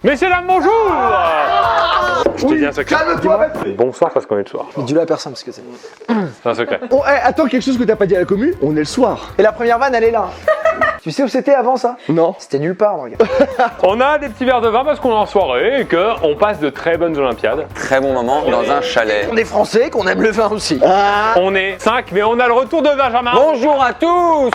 Messieurs, dames, bonjour. Je te dis un secret. Bonsoir parce qu'on est le soir. Mais dis-le à personne parce que c'est... C'est un secret. Oh, attends, quelque chose que t'as pas dit à la commu, on est le soir. Et la première vanne, elle est là. Tu sais où c'était avant ça? Non. C'était nulle part, mon gars. On a des petits verres de vin parce qu'on est en soirée et qu'on passe de très bonnes Olympiades. Très bon moment dans un chalet. On est français, qu'on aime le vin aussi. On est 5, mais on a le retour de Benjamin. Bonjour à tous.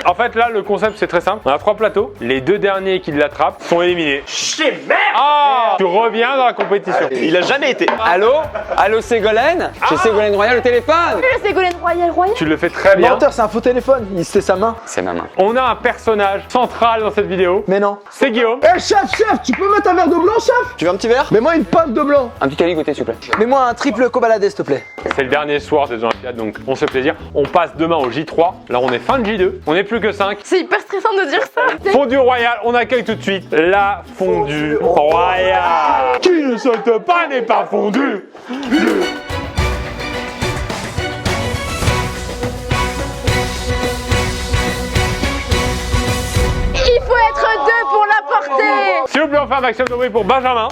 En fait, là, le concept, c'est très simple. On a 3 plateaux. Les 2 derniers qui l'attrapent sont éliminés. Chez merde. Ah, tu reviens dans la compétition. Il a jamais été. Allô? Allô Ségolène? Chez Ségolène Royal au téléphone. Le Ségolène Royal. Tu le fais très bien. Menteur, c'est un faux téléphone. C'était sa main. C'est ma main. On a un personnage central dans cette vidéo. Mais non. C'est Guillaume. Eh, chef, tu peux mettre un verre de blanc, chef? Tu veux un petit verre? Mets-moi une pinte de blanc. Un petit cali goûter s'il vous plaît. Mets-moi un triple cobaladé, s'il te plaît. C'est le dernier soir des Olympiades, donc on se fait plaisir. On passe demain au J3. Là, on est fin de J2. On n'est plus que 5. C'est hyper stressant de dire ça. Fondue royale, on accueille tout de suite la fondue royale. Qui ne saute pas n'est pas fondu. Il faut être deux pour la porter. S'il vous plaît, on fait un maximum de bruit pour Benjamin.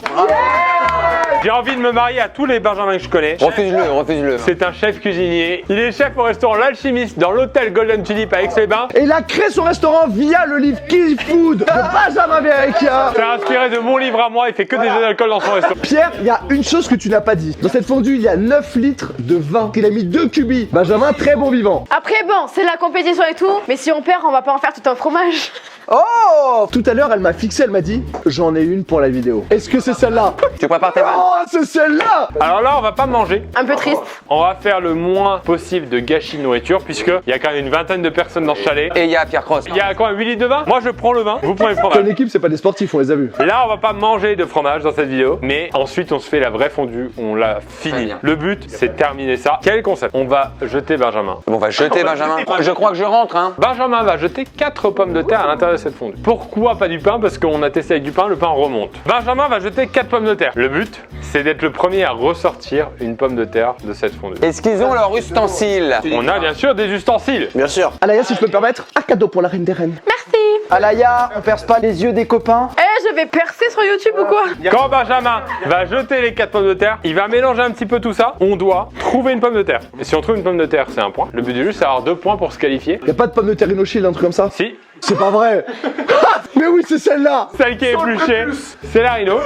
J'ai envie de me marier à tous les Benjamins que je connais. Refuse-le, refuse-le. C'est un chef cuisinier. Il est chef au restaurant L'Alchimiste dans l'hôtel Golden Tulip à Aix-les-Bains. Et il a créé son restaurant via le livre Kill Food de Benjamin Verrecchia. C'est inspiré de mon livre à moi. Il fait que des jeux d'alcool dans son restaurant. Pierre, il y a une chose que tu n'as pas dit. Dans cette fondue, il y a 9 litres de vin. Il a mis 2 cubis. Benjamin, très bon vivant. Après bon, c'est la compétition et tout, mais si on perd, on va pas en faire tout un fromage. Oh! Tout à l'heure, elle m'a fixé, elle m'a dit j'en ai une pour la vidéo. Est-ce que c'est celle-là? Tu prépares tes vannes. Oh, c'est celle-là! Alors là, on va pas manger. Un peu triste. On va faire le moins possible de gâchis de nourriture puisque il y a quand même une vingtaine de personnes dans ce chalet. Et il y a Pierre Cross. Il y a quand même 8 litres de vin. Moi, je prends le vin. Vous prenez le Ton fromage. équipe, c'est pas des sportifs, on les a vus. Là, on va pas manger de fromage dans cette vidéo, mais ensuite, on se fait la vraie fondue. On la Très finit. bien. Le but, c'est de terminer ça. Quel concept? On va jeter Benjamin. Bon, on va jeter Benjamin. Je crois que je rentre, hein. Benjamin va jeter 4 pommes de terre à l'intérieur de cette fondue. Pourquoi pas du pain? Parce qu'on a testé avec du pain, le pain remonte. Benjamin va jeter 4 pommes de terre. Le but, c'est d'être le premier à ressortir une pomme de terre de cette fondue. Est-ce qu'ils ont leurs ustensiles? On a bien sûr des ustensiles. Bien sûr. Alaya, si je peux me permettre, un cadeau pour la reine des reines. Merci. Alaya, on perce pas les yeux des copains. Eh, je vais percer sur YouTube ou quoi? Quand Benjamin va jeter les 4 pommes de terre, il va mélanger un petit peu tout ça. On doit trouver une pomme de terre. Et si on trouve une pomme de terre, c'est un point. Le but du jeu, c'est d'avoir 2 points pour se qualifier. Y a pas de pomme de terre Shield, un truc comme ça? Si, C'est pas vrai. Mais oui, c'est celle-là. celle qui est épluchée, c'est la Rhino.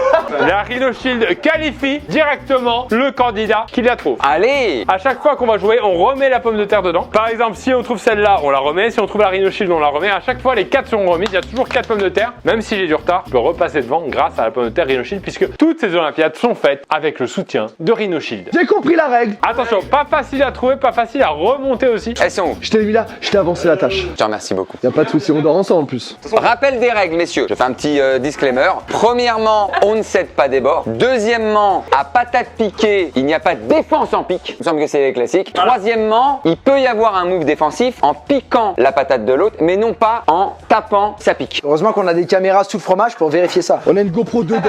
La Rhino Shield qualifie directement le candidat qui la trouve. Allez! À chaque fois qu'on va jouer, on remet la pomme de terre dedans. Par exemple, si on trouve celle-là, on la remet. Si on trouve la Rhino Shield, on la remet. À chaque fois, les 4 seront remises. Il y a toujours 4 pommes de terre. Même si j'ai du retard, je peux repasser devant grâce à la pomme de terre Rhino Shield, puisque toutes ces Olympiades sont faites avec le soutien de Rhino Shield. J'ai compris la règle. Attention, pas facile à trouver, pas facile à remonter aussi. Elles sont où? Je t'ai mis là, je t'ai avancé la tâche. Je te remercie beaucoup. Y a pas de souci, on dort ensemble en plus. Rappel des règles, messieurs. Je fais un petit disclaimer. Premièrement, on ne cède pas des bords. Deuxièmement, à patate piquée, il n'y a pas de défense en pique. Il me semble que c'est les classiques. Troisièmement, il peut y avoir un move défensif en piquant la patate de l'autre, mais non pas en tapant sa pique. Heureusement qu'on a des caméras sous le fromage pour vérifier ça. On a une GoPro dedans.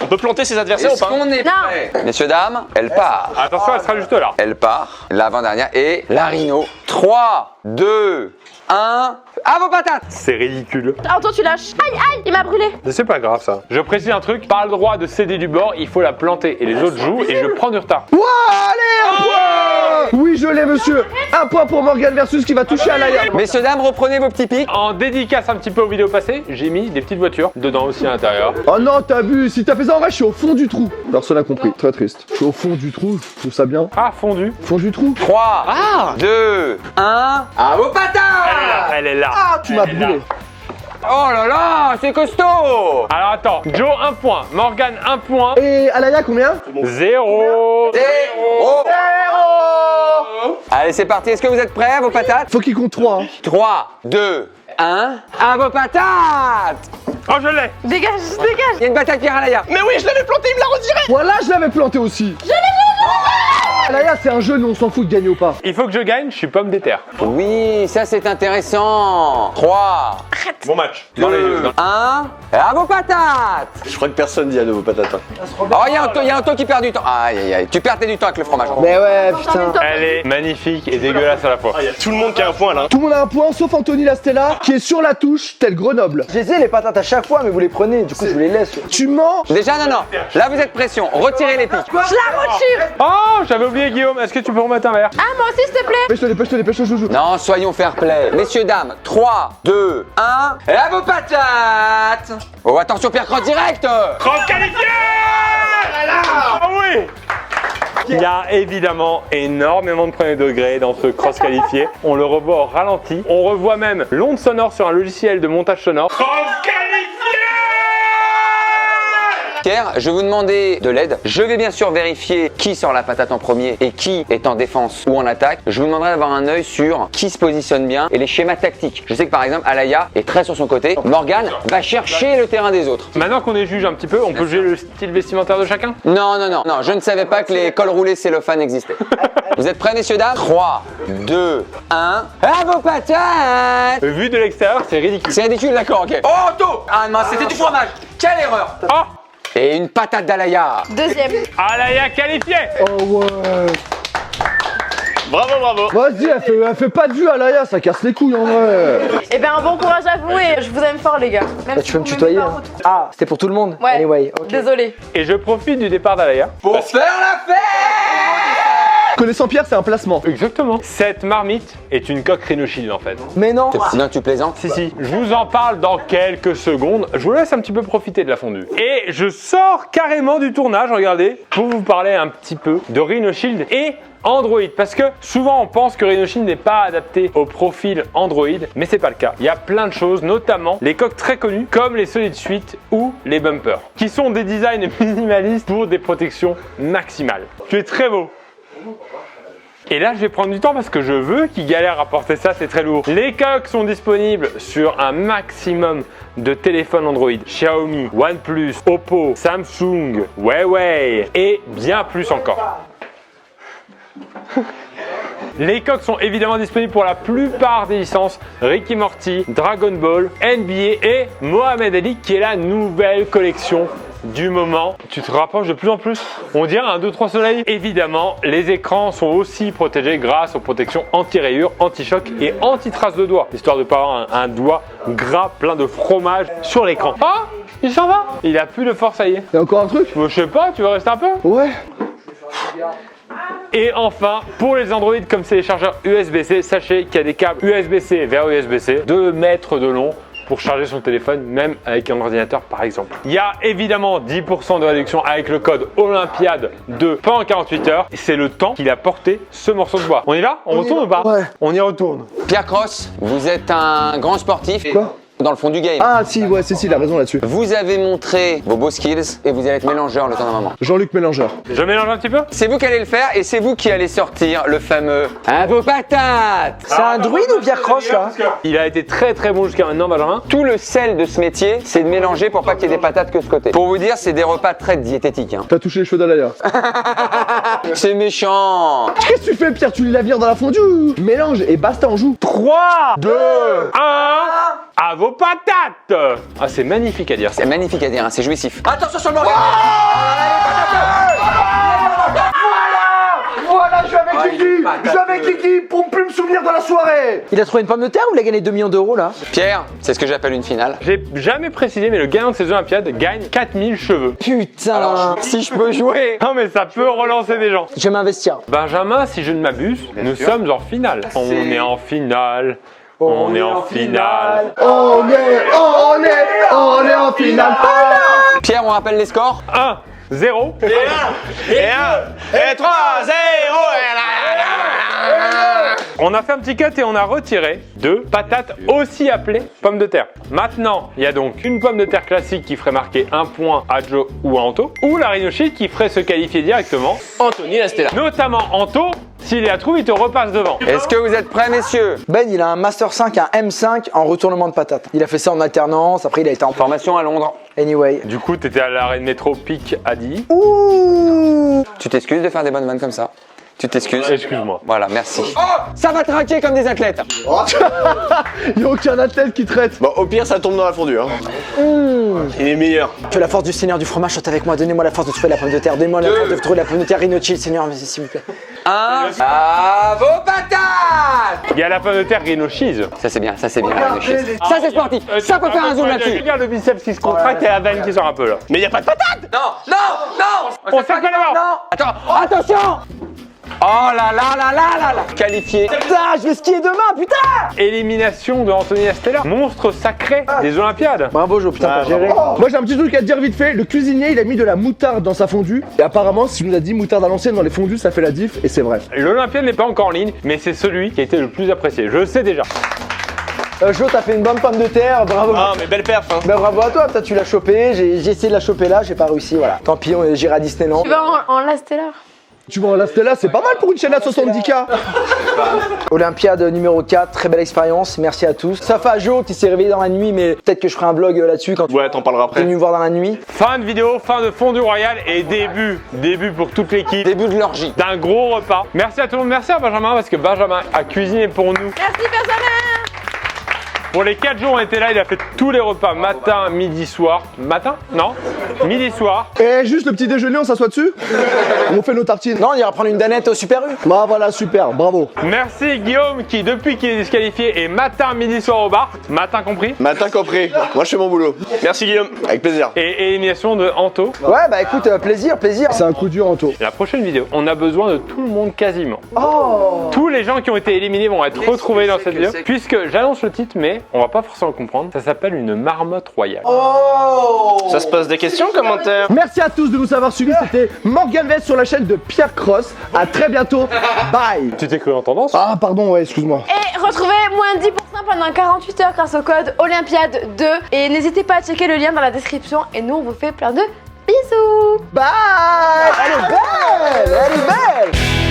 On peut planter ses adversaires ou Est-ce pas? qu'on est prêt? Messieurs, dames, elle part. Attention, elle sera juste là. Elle part. L'avant-dernière et la Rhino. 3, 2, 1. À vos patates! C'est ridicule. Alors toi tu lâches. Aïe aïe, il m'a brûlé. Mais c'est pas grave ça. Je précise un truc, pas le droit de céder du bord, il faut la planter. Et les autres jouent et je prends du retard. Ouah, allez, un point. Oui, je l'ai, monsieur. Un point pour Morgan versus qui va toucher Alaya. Messieurs, dames, reprenez vos petits pics. En dédicace un petit peu aux vidéos passées, j'ai mis des petites voitures dedans aussi à l'intérieur. Oh non, t'as vu, si t'as fait ça en vrai, je suis au fond du trou. Personne n'a compris, très triste. Je suis au fond du trou, je trouve ça bien. Ah, fondu. Fond du trou. 3, 2, 1. À vos patates! Elle est là. Ah, tu m'as brûlé. Oh là là, c'est costaud! Alors attends, Joe 1 point, Morgan 1 point, Et Alaya, combien? 0. Allez, c'est parti. Est-ce que vous êtes prêts, vos patates? Faut qu'il compte 3. 3, 2, 1. À vos patates! Oh, je l'ai. Dégage, dégage. Il y a une patate Pierre Alaya. Mais oui, je l'avais planté, il me l'a retiré. Voilà, je l'avais planté aussi. Alaya, c'est un jeu, nous on s'en fout de gagner ou pas. Il faut que je gagne, je suis pomme des terres. Oui, ça c'est intéressant. 3, Arrête. Bon match. Dans les yeux. 1, et à vos patates. Je crois que personne dit à vos patates. Hein. Oh, il y a un taux qui perd du temps. Aïe, aïe, aïe. Tu perdais du temps avec le fromage. Mais ouais, putain. Elle est magnifique et dégueulasse à la fois. Il y a tout le monde qui a un point là. Tout le monde a un point sauf Anthony Lastella qui est sur la touche, tel Grenoble. Je les ai les patates à chaque fois, mais vous les prenez, du coup je vous les laisse. Tu mens. Déjà, non. Là, vous êtes pression. Retirez les pics. Je la retire. Oh, j'avais oublié Guillaume. Est-ce que tu peux remettre un verre? Ah, moi aussi, s'il te plaît. Dépêche-toi, joujou. Non, soyons fair play. Messieurs, dames, 3, 2, 1, et à vos patates. Oh, attention, Pierre Cross direct. Cross qualifié! Ah oui! Il y a évidemment énormément de premier degré dans ce cross qualifié. On le revoit au ralenti. On revoit même l'onde sonore sur un logiciel de montage sonore. Cross qualifié! Pierre, je vais vous demander de l'aide. Je vais bien sûr vérifier qui sort la patate en premier et qui est en défense ou en attaque. Je vous demanderai d'avoir un œil sur qui se positionne bien et les schémas tactiques. Je sais que par exemple, Alaya est très sur son côté. Morgane va chercher le terrain des autres. Maintenant qu'on est juge un petit peu, on peut juger le style vestimentaire de chacun? Non, je ne savais pas que les cols roulés cellophane existaient. Vous êtes prêts, messieurs, dames? 3, 2, 1, à vos patates! Vu de l'extérieur, c'est ridicule. C'est ridicule, d'accord, ok. Oh, Otto! Ah mince, c'était du fromage! Quelle erreur! Oh! Et une patate d'Alaya! Deuxième. Alaya qualifié! Oh ouais. Bravo. Vas-y, elle fait pas de vue Alaya, ça casse les couilles en vrai. Eh ben, bon courage à vous et je vous aime fort, les gars. Même Bah, si tu peux me vous tutoyer. m'aimez Hein. pas. Ah, c'était pour tout le monde. Ouais. Anyway, ok. Désolé. Et je profite du départ d'Alaya. Pour faire la fête! Connaissant Pierre, c'est un placement. Exactement. Cette marmite est une coque rhinoshield en fait. Mais non. Sinon, tu plaisantes? Si, je vous en parle dans quelques secondes. Je vous laisse un petit peu profiter de la fondue. Et je sors carrément du tournage, regardez, pour vous parler un petit peu de rhinoshield et Android. Parce que souvent on pense que rhinoshield n'est pas adapté au profil Android, mais c'est pas le cas. Il y a plein de choses, notamment les coques très connues comme les Solid Suite ou les bumpers, qui sont des designs minimalistes pour des protections maximales. Tu es très beau. Et là, je vais prendre du temps parce que je veux qu'ils galèrent à porter ça, c'est très lourd. Les coques sont disponibles sur un maximum de téléphones Android. Xiaomi, OnePlus, Oppo, Samsung, Huawei et bien plus encore. Les coques sont évidemment disponibles pour la plupart des licences Ricky Morty, Dragon Ball, NBA et Mohamed Ali qui est la nouvelle collection du moment. Tu te rapproches de plus en plus. On dirait un 2-3 soleil. Évidemment, les écrans sont aussi protégés grâce aux protections anti-rayures, anti-choc et anti-traces de doigts, histoire de ne pas avoir un doigt gras plein de fromage sur l'écran. Ah, il s'en va. Il a plus de force, ça y est. Y'a encore un truc? Je sais pas, tu veux rester un peu? Ouais. Et enfin, pour les Android, comme c'est les chargeurs USB-C, sachez qu'il y a des câbles USB-C vers USB-C, 2 mètres de long, pour charger son téléphone, même avec un ordinateur par exemple. Il y a évidemment 10% de réduction avec le code Olympiade 2 pendant 48 heures. Et c'est le temps qu'il a porté ce morceau de bois. On y va? On retourne ou pas? Ouais. On y retourne. Pierre Cross, vous êtes un grand sportif. Quoi? Dans le fond du game. Ah si, ouais, il a raison là-dessus. Vous avez montré vos beaux skills et vous allez être mélangeur le temps d'un moment. Jean-Luc Mélangeur. Je mélange un petit peu? C'est vous qui allez le faire et c'est vous qui allez sortir le fameux à vos patates. C'est un druide ou Pierre Cross là? Il a été très bon jusqu'à maintenant, Benjamin. Tout le sel de ce métier, c'est de mélanger pour pas qu'il y ait des patates que ce côté. Pour vous dire, c'est des repas très diététiques. Hein. T'as touché les cheveux d'Alaya. C'est méchant. Qu'est-ce que tu fais Pierre? Tu lis l'avenir dans la fondue? Mélange et basta, on joue. 3, 2, 1, à vos patates! Ah, c'est magnifique à dire ça. C'est magnifique à dire, hein, c'est jouissif. Attention sur le Morgan. Voilà, je joue avec Kiki pour plus me souvenir de la soirée. Il a trouvé une pomme de terre ou il a gagné 2 millions d'euros là? Pierre, c'est ce que j'appelle une finale. J'ai jamais précisé, mais le gagnant de ces Olympiades gagne 4000 cheveux. Putain. Si je peux jouer. Non, mais ça peut relancer des gens. Je vais m'investir. Benjamin, si je ne m'abuse, nous sommes en finale. On est en finale. On est en finale. On est en finale. Pierre, on rappelle les scores. 1, 0. Et 3, 0. On a fait un petit cut et on a retiré 2 patates aussi appelées pommes de terre. Maintenant, il y a donc une pomme de terre classique qui ferait marquer un point à Joe ou à Anto, ou la rhinoshield qui ferait se qualifier directement, Anthony Lastella. notamment Anto. S'il la trouve, il te repasse devant. Est-ce que vous êtes prêts, messieurs? Ben, il a un Master 5, un M5 en retournement de patate. Il a fait ça en alternance, après il a été en Formation à Londres. Anyway. Du coup, t'étais à l'arrêt de métro Pic à Dilly. Ouh. Tu t'excuses de faire des bonnes vannes comme ça? Tu t'excuses. Excuse-moi. Voilà, merci. Oh, ça va traquer comme des athlètes. Il y a aucun athlète qui traite. Bon, au pire, ça tombe dans la fondue. Hein. Il est meilleur. Que la force du Seigneur du fromage soit avec moi. Donnez-moi la force de trouver la pomme de terre. Donnez-moi la force de trouver la pomme de terre. Rhinochill, Seigneur, s'il vous plaît. À vos patates. Il y a la pomme de terre Rhino Cheese. Ça c'est bien, ça c'est bien. Ça c'est sportif. Ça peut faire un zoom là-dessus. Regarde le biceps qui se contracte et la veine qui sort un peu là. Mais y a pas de patate. Non, non, non. On sait pas d'abord. Non. Attends, attention. Oh là là là là là là. Qualifié. Putain, je vais skier demain, putain! Élimination de Anthony Astella, monstre sacré des Olympiades. Bravo, Jo, putain, t'as géré. Moi j'ai un petit truc à te dire vite fait. Le cuisinier il a mis de la moutarde dans sa fondue. Et apparemment, si nous a dit moutarde à l'ancienne dans les fondues, ça fait la diff. Et c'est vrai. L'Olympiade n'est pas encore en ligne, mais c'est celui qui a été le plus apprécié. Je le sais déjà. Jo, t'as fait une bonne pomme de terre, bravo. Ah, mais belle perf. Hein. Bah, bravo à toi, peut-être tu l'as chopé. J'ai essayé de la choper là, j'ai pas réussi, voilà. Tant pis, j'irai à Disneyland. Tu vas en Last Stellar. Tu vois, là, Stella, c'est pas mal pour une chaîne à 70K. Olympiade numéro 4, très belle expérience, merci à tous. Sauf à Jo qui s'est réveillé dans la nuit, mais peut-être que je ferai un vlog là-dessus quand Ouais, t'en parleras tu es après. venu me voir dans la nuit. Fin de vidéo, fin de fondue royale et début pour toute l'équipe Début de l'orgie. d'un gros repas. Merci à tout le monde, merci à Benjamin parce que Benjamin a cuisiné pour nous. Merci, Benjamin. Pour les 4 jours où on était là, il a fait tous les repas, matin, midi, soir. Matin? Non? Midi, soir. Et juste le petit déjeuner, on s'assoit dessus. On fait nos tartines. Non, on ira prendre une danette au Super U. Bah voilà, super, bravo. Merci Guillaume qui, depuis qu'il est disqualifié, est matin, midi, soir au bar. Matin compris. Matin compris. Moi, je fais mon boulot. Merci Guillaume. Avec plaisir. Et élimination de Anto. Ouais, bah écoute, plaisir. C'est un coup dur, Anto. La prochaine vidéo, on a besoin de tout le monde quasiment. Oh! Tous les gens qui ont été éliminés vont être retrouvés dans cette vidéo. Puisque j'annonce le titre, mais on va pas forcément comprendre. Ça s'appelle une marmotte royale. Ça se pose des questions, commentaires. Merci à tous de nous avoir suivis. C'était Morgan Vest sur la chaîne de Pierre Cross. À très bientôt. Bye. Tu t'es cru en tendance? Ah, pardon, ouais, excuse-moi. Et retrouvez moins 10% pendant 48 heures grâce au code Olympiade 2. Et n'hésitez pas à checker le lien dans la description. Et nous, on vous fait plein de bisous. Bye! Elle est belle! Elle est belle!